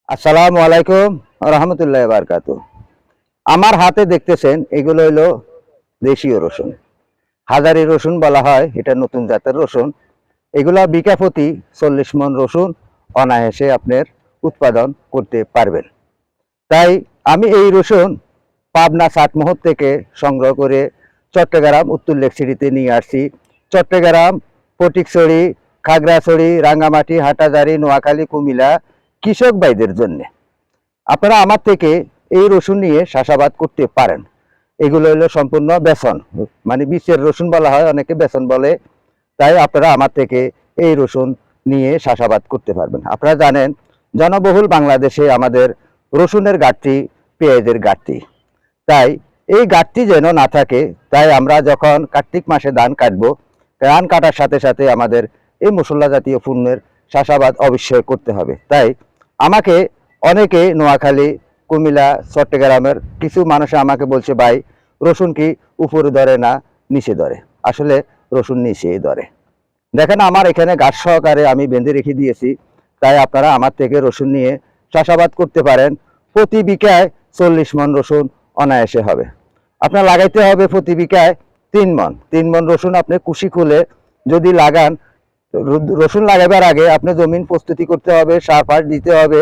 আসসালামু আলাইকুম রহমতুল্লাহ বারকাতু। আমার হাতে দেখতেছেন এগুলো হইলো দেশীয় রসুন, হাজারি রসুন বলা হয়। এটা নতুন জাতের রসুন। এগুলা বিঘা প্রতি 40 মণ রসুন অনায়াসে আপনার উৎপাদন করতে পারবেন। তাই আমি এই রসুন পাবনা চাটমোহর থেকে সংগ্রহ করে চট্টগ্রাম উত্তর লেকসিটিতে নিয়ে আসছি। চট্টগ্রাম, ফটিকছড়ি, খাগড়াছড়ি, রাঙ্গামাটি, হাটাজারি, নোয়াখালী, কুমিল্লা কৃষক ভাইদের জন্য আপনারা আমার থেকে এই রসুন নিয়ে চাষাবাদ করতে পারেন। এগুলো হলো সম্পূর্ণ বেসন, মানে বীজের রসুন বলা হয়, অনেকে বেসন বলে। তাই আপনারা আমার থেকে এই রসুন নিয়ে চাষাবাদ করতে পারবেন। আপনারা জানেন জনবহুল বাংলাদেশে আমাদের রসুনের ঘাটতি, পেঁয়াজের ঘাটতি। তাই এই ঘাটতি যেন না থাকে, তাই আমরা যখন কার্তিক মাসে ধান কাটবো, ধান কাটার সাথে সাথে আমাদের এই মশলা জাতীয় পণ্যের চাষাবাদ অবশ্যই করতে হবে। তাই আমাকে অনেকে নোয়াখালী, কুমিল্লা, চট্টগ্রামের কিছু মানুষ আমাকে বলছে, ভাই রসুন কি উপরে ধরে না নিচে ধরে? আসলে রসুন নিচেই ধরে। দেখেন আমার এখানে গাছ সহকারে আমি বেঁধে রেখে দিয়েছি। তাই আপনারা আমার থেকে রসুন নিয়ে চাষাবাদ করতে পারেন। প্রতি বিঘায় 40 মণ রসুন অনায়াসে হবে। আপনার লাগাইতে হবে প্রতি বিঘায় 3 মণ রসুন। আপনি কুশি খুলে যদি লাগান, রসুন লাগাবার আগে আপনি জমিন প্রস্তুতি করতে হবে, সার ফার দিতে হবে,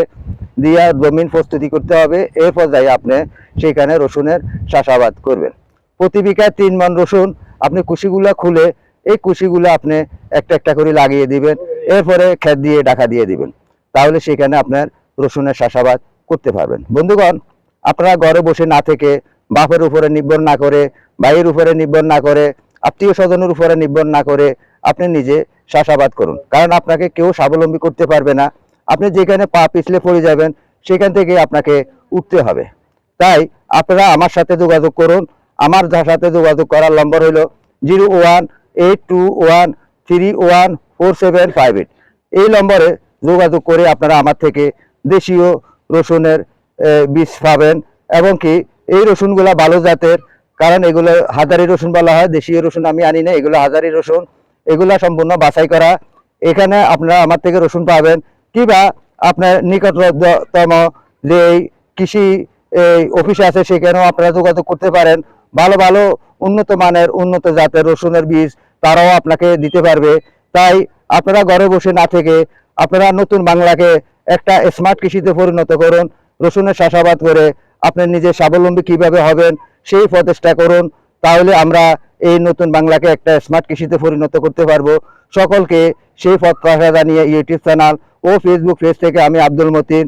দিয়ে জমিন প্রস্তুতি করতে হবে। এর পর্যায়ে আপনি সেখানে রসুনের চাষাবাদ করবেন। প্রতি বিঘায় 3 মণ রসুন আপনি কুশিগুলা খুলে এই কুশিগুলো আপনি একটা একটা করে লাগিয়ে দিবেন। এরপরে খেত দিয়ে ঢাকা দিয়ে দিবেন। তাহলে সেখানে আপনার রসুনের চাষাবাদ করতে পারবেন। বন্ধুগণ, আপনারা ঘরে বসে না থেকে, বাপের উপরে নির্ভর না করে, ভাইয়ের উপরে নির্ভর না করে, আত্মীয় স্বজনের উপরে নির্ভর না করে আপনি নিজে চাষাবাদ করুন। কারণ আপনাকে কেউ স্বাবলম্বী করতে পারবে না। আপনি যেখানে পা পিছলে পড়ে যাবেন সেখান থেকে আপনাকে উঠতে হবে। তাই আপনারা আমার সাথে যোগাযোগ করুন। আমার সাথে যোগাযোগ করার নম্বর হলো 0182131475। এই নম্বরে যোগাযোগ করে আপনারা আমার থেকে দেশীয় রসুনের বীজ পাবেন। এবং কি এই রসুনগুলা ভালো জাতের, কারণ এগুলো হাজারি রসুন বলা হয়। দেশীয় রসুন আমি আনি না, এগুলো হাজারি রসুন। এগুলা সম্পূর্ণ বাছাই করা। এখানে আপনারা আমার থেকে রসুন পাবেন। কিংবা আপনার নিকটতম যে কৃষি অফিস আছে সেখানেও আপনারা যোগাযোগ করতে পারেন। ভালো ভালো উন্নত মানের, উন্নত জাতের রসুনের বীজ তারাও আপনাকে দিতে পারবে। তাই আপনারা ঘরে বসে না থেকে আপনারা নতুন বাংলাকে একটা স্মার্ট কৃষিতে পরিণত করুন। রসুনের চাষাবাদ করে আপনি নিজে স্বাবলম্বী কিভাবে হবেন সেই প্রচেষ্টা করুন। তাহলে আমরা এই নতুন বাংলাকে একটা স্মার্ট কৃষিতে পরিণত করতে পারবো। সকলকে সেই পথ জানিয়ে ইউটিউব চ্যানেল ও ফেসবুক পেজ থেকে আমি আব্দুল মতিন